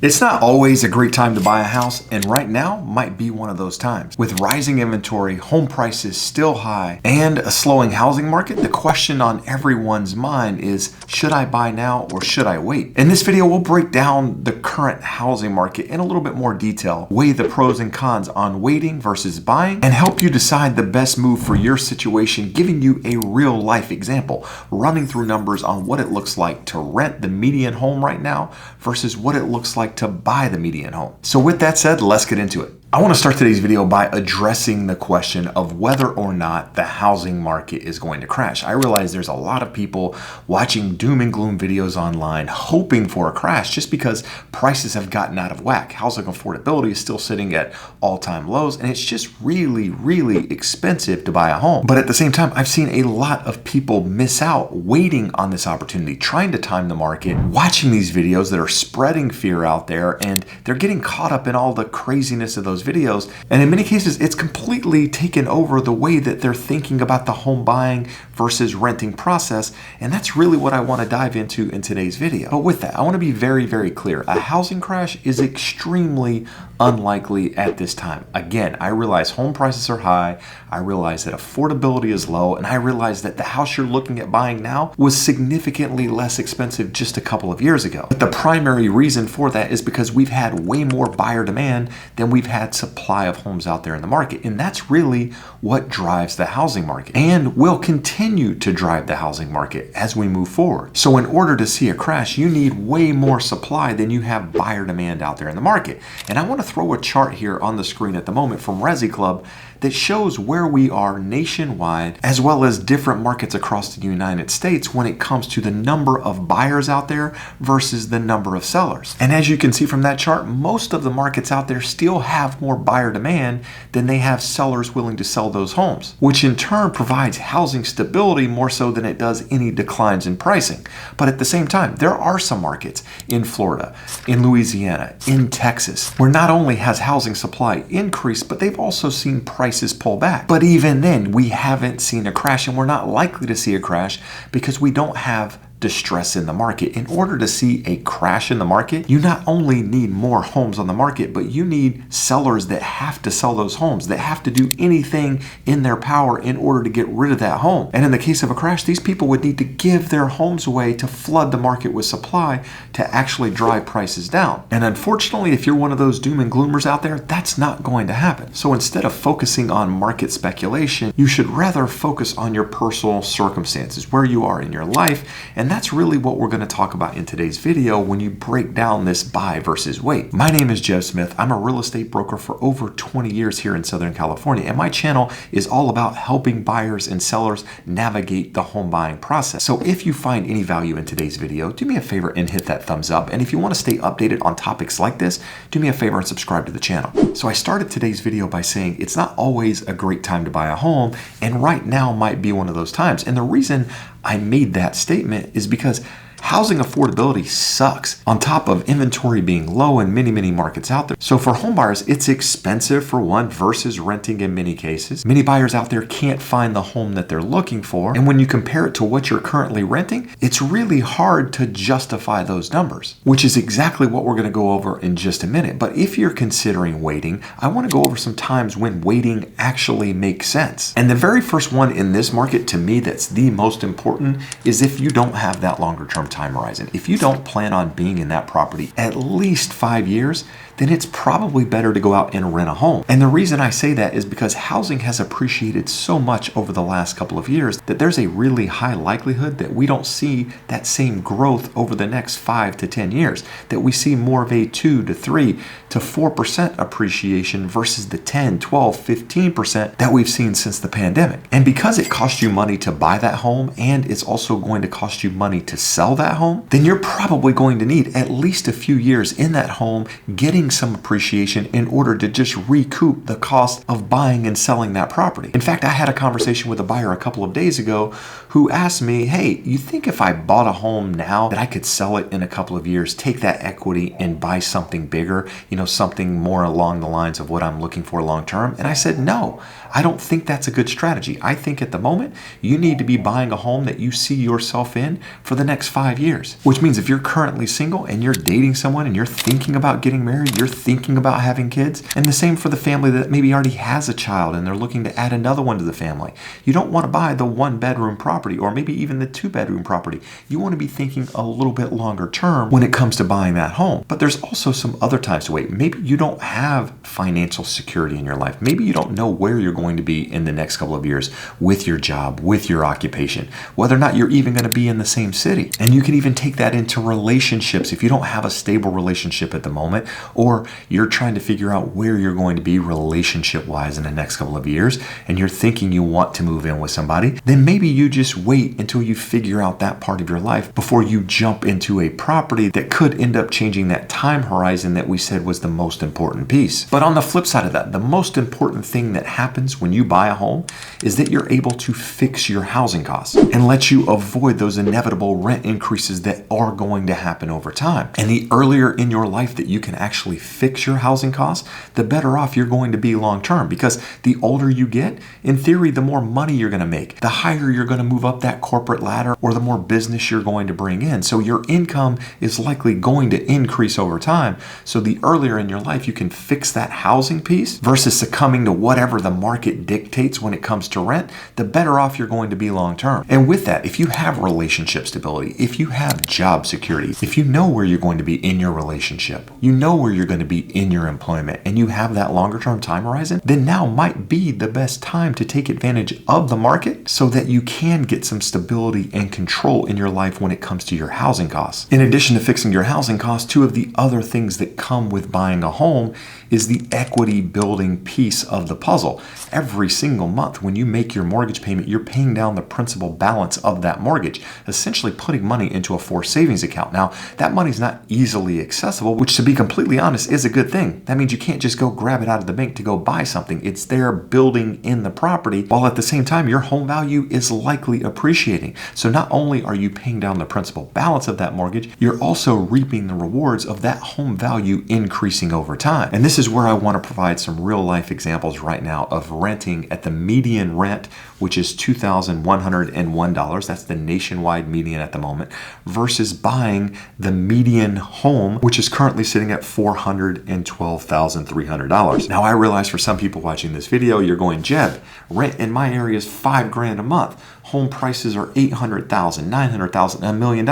It's not always a great time to buy a house, and right now might be one of those times. With rising inventory, home prices still high, and a slowing housing market, the question on everyone's mind is, should I buy now or should I wait? In this video, we'll break down the current housing market in a little bit more detail, weigh the pros and cons on waiting versus buying, and help you decide the best move for your situation, giving you a real life example, running through numbers on what it looks like to rent the median home right now versus what it looks like to buy the median home. So with that said, let's get into it. I want to start today's video by addressing the question of whether or not the housing market is going to crash. I realize there's a lot of people watching doom and gloom videos online hoping for a crash just because prices have gotten out of whack. Housing affordability is still sitting at all-time lows, and it's just really, really expensive to buy a home. But at the same time, I've seen a lot of people miss out waiting on this opportunity, trying to time the market, watching these videos that are spreading fear out there, and they're getting caught up in all the craziness of those videos, and in many cases it's completely taken over the way that they're thinking about the home buying versus renting process, and that's really what I want to dive into in today's video. But with that, I want to be very, very clear. A housing crash is extremely unlikely at this time. Again, I realize home prices are high, I realize that affordability is low, and I realize that the house you're looking at buying now was significantly less expensive just a couple of years ago. But the primary reason for that is because we've had way more buyer demand than we've had supply of homes out there in the market. And that's really what drives the housing market and will continue to drive the housing market as we move forward. So in order to see a crash, you need way more supply than you have buyer demand out there in the market. And I want to throw a chart here on the screen at the moment from Resi Club that shows where we are nationwide as well as different markets across the United States when it comes to the number of buyers out there versus the number of sellers. And as you can see from that chart, most of the markets out there still have more buyer demand than they have sellers willing to sell those homes, which in turn provides housing stability more so than it does any declines in pricing. But at the same time, there are some markets in Florida, in Louisiana, in Texas, where not only has housing supply increased, but they've also seen prices pull back. But even then, we haven't seen a crash, and we're not likely to see a crash because we don't have distress in the market. In order to see a crash in the market, you not only need more homes on the market, but you need sellers that have to sell those homes, that have to do anything in their power in order to get rid of that home. And in the case of a crash, these people would need to give their homes away to flood the market with supply to actually drive prices down. And unfortunately, if you're one of those doom and gloomers out there, that's not going to happen. So instead of focusing on market speculation, you should rather focus on your personal circumstances, where you are in your life, and that's really what we're going to talk about in today's video when you break down this buy versus wait. My name is Jeb Smith. I'm a real estate broker for over 20 years here in Southern California, and my channel is all about helping buyers and sellers navigate the home buying process. So if you find any value in today's video, do me a favor and hit that thumbs up. And if you want to stay updated on topics like this, do me a favor and subscribe to the channel. So I started today's video by saying it's not always a great time to buy a home, and right now might be one of those times. And the reason I made that statement is because housing affordability sucks, on top of inventory being low in many, many markets out there. So for home buyers, it's expensive for one versus renting in many cases. Many buyers out there can't find the home that they're looking for. And when you compare it to what you're currently renting, it's really hard to justify those numbers, which is exactly what we're going to go over in just a minute. But if you're considering waiting, I want to go over some times when waiting actually makes sense. And the very first one in this market, to me, that's the most important, is if you don't have that longer term time horizon. If you don't plan on being in that property at least 5 years, then it's probably better to go out and rent a home. And the reason I say that is because housing has appreciated so much over the last couple of years that there's a really high likelihood that we don't see that same growth over the next 5 to 10 years, that we see more of a 2 to 3 to 4% appreciation versus the 10, 12, 15% that we've seen since the pandemic. And because it costs you money to buy that home and it's also going to cost you money to sell that home, then you're probably going to need at least a few years in that home getting some appreciation in order to just recoup the cost of buying and selling that property. In fact, I had a conversation with a buyer a couple of days ago who asked me, hey, you think if I bought a home now that I could sell it in a couple of years, take that equity and buy something bigger, something more along the lines of what I'm looking for long term? And I said, no, I don't think that's a good strategy. I think at the moment, you need to be buying a home that you see yourself in for the next 5 5 years. Which means if you're currently single and you're dating someone and you're thinking about getting married, you're thinking about having kids, and the same for the family that maybe already has a child and they're looking to add another one to the family. You don't want to buy the 1-bedroom property or maybe even the 2-bedroom property. You want to be thinking a little bit longer term when it comes to buying that home. But there's also some other times to wait. Maybe you don't have financial security in your life. Maybe you don't know where you're going to be in the next couple of years with your job, with your occupation, whether or not you're even going to be in the same city. And you can even take that into relationships. If you don't have a stable relationship at the moment, or you're trying to figure out where you're going to be relationship-wise in the next couple of years, and you're thinking you want to move in with somebody, then maybe you just wait until you figure out that part of your life before you jump into a property that could end up changing that time horizon that we said was the most important piece. But on the flip side of that, the most important thing that happens when you buy a home is that you're able to fix your housing costs and let you avoid those inevitable rent increases that are going to happen over time. And the earlier in your life that you can actually fix your housing costs, the better off you're going to be long term, because the older you get, in theory, the more money you're going to make, the higher you're going to move up that corporate ladder, or the more business you're going to bring in. So your income is likely going to increase over time. So the earlier in your life you can fix that housing piece versus succumbing to whatever the market dictates when it comes to rent, the better off you're going to be long term. And with that, if you have relationship stability, if you have job security, if you know where you're going to be in your relationship, you know where you're going to be in your employment, and you have that longer term time horizon, then now might be the best time to take advantage of the market so that you can get some stability and control in your life when it comes to your housing costs. In addition to fixing your housing costs, two of the other things that come with buying a home is the equity building piece of the puzzle. Every single month when you make your mortgage payment, you're paying down the principal balance of that mortgage, essentially putting money into a forced savings account. Now, that money's not easily accessible, which, to be completely honest, is a good thing. That means you can't just go grab it out of the bank to go buy something. It's there building in the property, while at the same time your home value is likely appreciating. So not only are you paying down the principal balance of that mortgage, you're also reaping the rewards of that home value increasing over time. And this is where I want to provide some real life examples right now of renting at the median rent, which is $2,101. That's the nationwide median at the moment, versus buying the median home, which is currently sitting at $412,300. Now, I realize for some people watching this video, you're going, Jeb, rent in my area is $5,000 a month. Home prices are $800,000, $900,000, $1 million.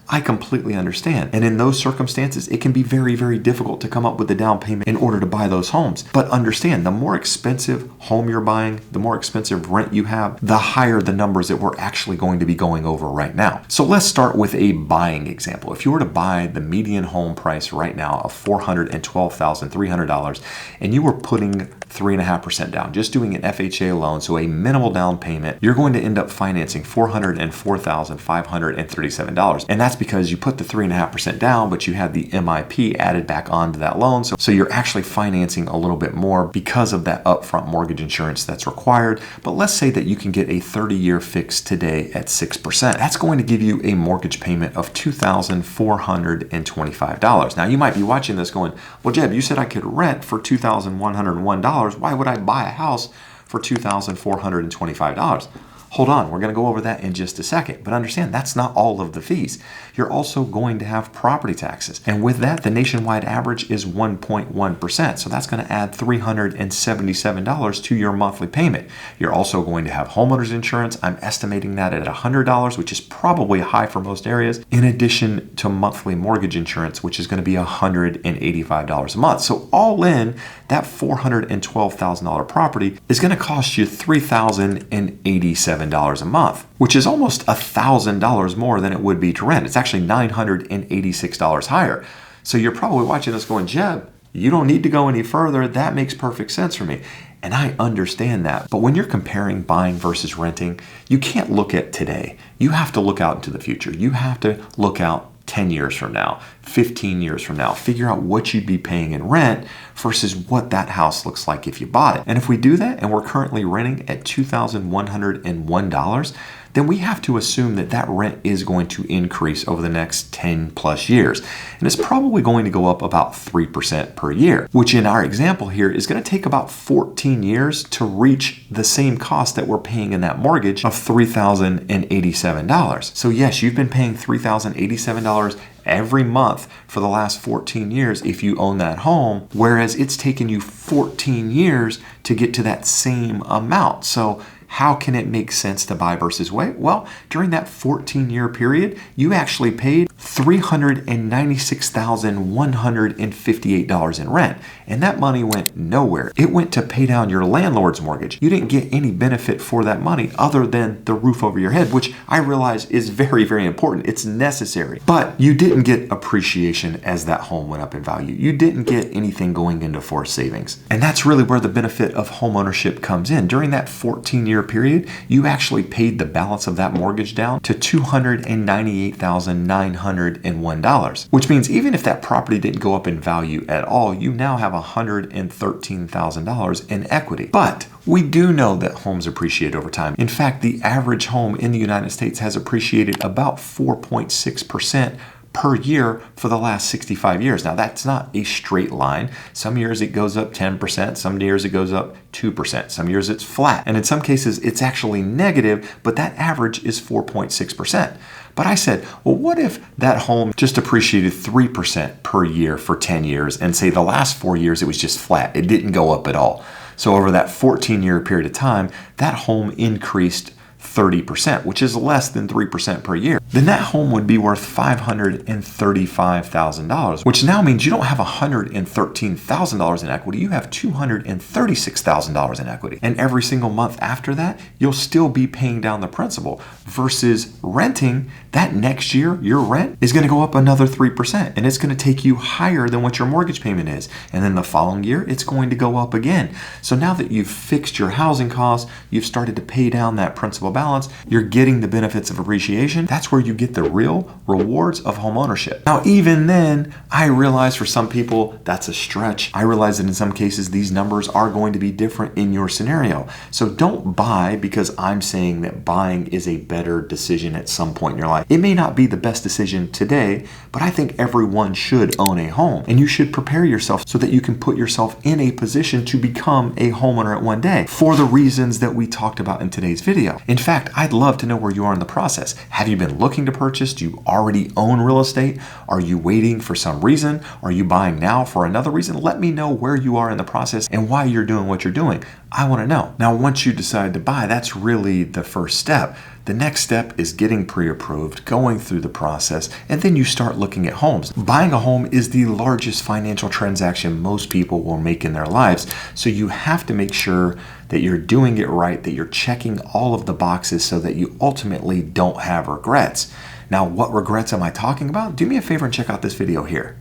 I completely understand. And in those circumstances, it can be very, very difficult to come up with the down payment in order to buy those homes. But understand, the more expensive home you're buying, the more expensive rent you have, the higher the numbers that we're actually going to be going over right now. So let's start with a buying example. If you were to buy the median home price right now of $412,300, and you were putting 3.5% down, just doing an FHA loan, so a minimal down payment, you're going to end up financing $404,537. And that's because you put the 3.5% down, but you had the MIP added back onto that loan. So you're actually financing a little bit more because of that upfront mortgage insurance that's required. But let's say that you can get a 30-year fix today at 6%. That's going to give you a mortgage payment of $2,425. Now, you might be watching this going, well, Jeb, you said I could rent for $2,101. Why would I buy a house for $2,425? Hold on, we're going to go over that in just a second. But understand, that's not all of the fees. You're also going to have property taxes. And with that, the nationwide average is 1.1%. So that's going to add $377 to your monthly payment. You're also going to have homeowners insurance. I'm estimating that at $100, which is probably high for most areas, in addition to monthly mortgage insurance, which is going to be $185 a month. So all in, that $412,000 property is going to cost you $3,087 a month, which is almost $1,000 more than it would be to rent. It's actually $986 higher. So you're probably watching this going, Jeb, you don't need to go any further. That makes perfect sense for me. And I understand that. But when you're comparing buying versus renting, you can't look at today. You have to look out into the future. You have to look out 10 years from now, 15 years from now, figure out what you'd be paying in rent versus what that house looks like if you bought it. And if we do that and we're currently renting at $2,101, then we have to assume that that rent is going to increase over the next 10 plus years. And it's probably going to go up about 3% per year, which in our example here is going to take about 14 years to reach the same cost that we're paying in that mortgage of $3,087. So yes, you've been paying $3,087 every month for the last 14 years if you own that home, whereas it's taken you 14 years to get to that same amount. So how can it make sense to buy versus wait? Well, during that 14-year period, you actually paid $396,158 in rent, and that money went nowhere. It went to pay down your landlord's mortgage. You didn't get any benefit for that money other than the roof over your head, which I realize is very, very important. It's necessary, but you didn't get appreciation as that home went up in value. You didn't get anything going into forced savings. And that's really where the benefit of home ownership comes in. During that 14-year period, you actually paid the balance of that mortgage down to $298,901, which means even if that property didn't go up in value at all, you now have $113,000 in equity. But we do know that homes appreciate over time. In fact, the average home in the United States has appreciated about 4.6% per year for the last 65 years. Now, that's not a straight line. Some years it goes up 10%, some years it goes up 2%, some years it's flat, and in some cases it's actually negative, but that average is 4.6%. But I said, well, what if that home just appreciated 3% per year for 10 years, and say the last 4 years it was just flat, it didn't go up at all. So over that 14-year period of time, that home increased 30%, which is less than 3% per year, then that home would be worth $535,000, which now means you don't have $113,000 in equity, you have $236,000 in equity. And every single month after that, you'll still be paying down the principal, versus renting. That next year, your rent is going to go up another 3%, and it's going to take you higher than what your mortgage payment is. And then the following year, it's going to go up again. So now that you've fixed your housing costs, you've started to pay down that principal balance, you're getting the benefits of appreciation. That's where you get the real rewards of home ownership. Now, even then, I realize for some people that's a stretch. I realize that in some cases these numbers are going to be different in your scenario. So don't buy because I'm saying that buying is a better decision at some point in your life. It may not be the best decision today, but I think everyone should own a home, and you should prepare yourself so that you can put yourself in a position to become a homeowner at one day for the reasons that we talked about in today's video. In fact, I'd love to know where you are in the process. Have you been looking to purchase? Do you already own real estate? Are you waiting for some reason? Are you buying now for another reason? Let me know where you are in the process and why you're doing what you're doing. I want to know. Now, once you decide to buy, that's really the first step. The next step is getting pre-approved, going through the process, and then you start looking at homes. Buying a home is the largest financial transaction most people will make in their lives. So you have to make sure that you're doing it right, that you're checking all of the boxes so that you ultimately don't have regrets. Now, what regrets am I talking about? Do me a favor and check out this video here.